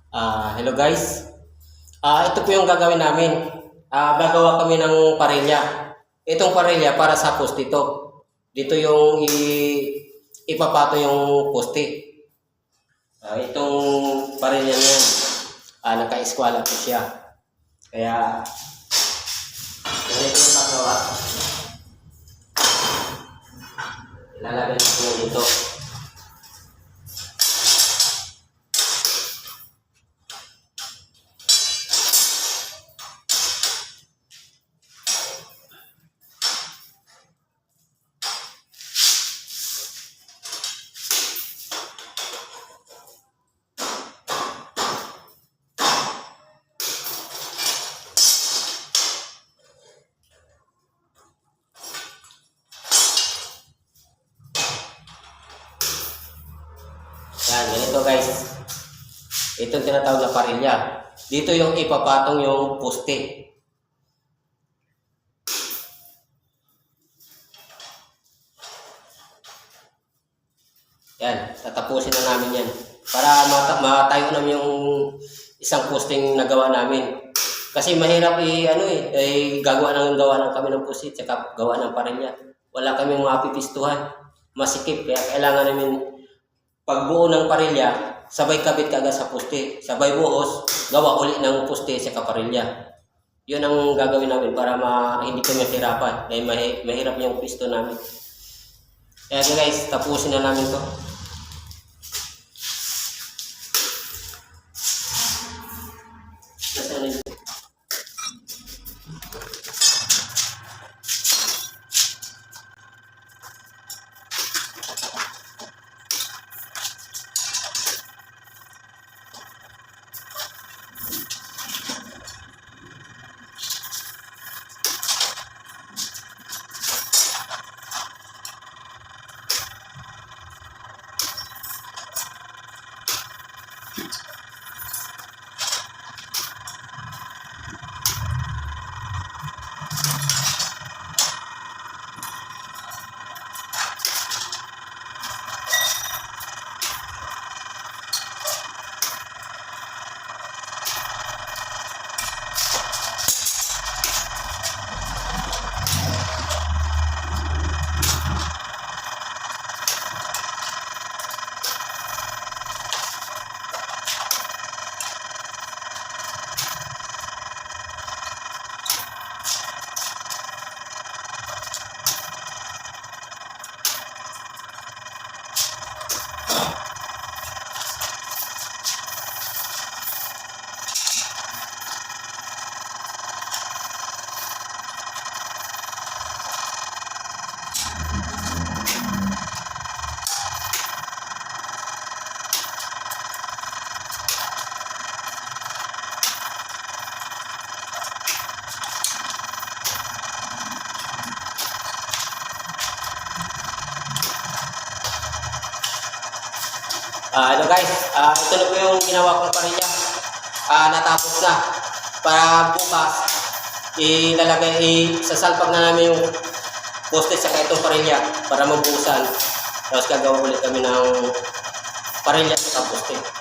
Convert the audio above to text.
Hello guys. Ito po yung gagawin namin. Gagawa kami ng parilya. Itong parilya para sa poste ito. Dito yung ipapato yung poste. Itong parilya niyan. Naka-eskwala po siya. Kaya ganito yung paggawa. Ilalagay natin dito. Yan, ganito guys. Itong tinatawag na parilya. Dito yung ipapatong yung poste. Yan, tatapusin na namin yan. Para matayo namin yung isang posting nagawa namin. Kasi mahirap gawa ng kami ng poste at gawa ng parilya. Wala kaming mapipistuhan. Masikip, kaya kailangan namin pagbuo ng parilya, sabay kabit kaagad sa poste. Sabay buhos, gawa uli ng poste sa parilya. Yun ang gagawin namin para hindi kami mahirapan. Dahil mahirap yung pisto namin. Kaya guys, tapusin na namin to. Hello guys, ito na po yung ginawa kong parilya. Natapos na. Para bukas, sasalpag na namin yung poste sa itong parilya para mabuhusan. Tapos gagawa ulit kami ng parilya sa poste.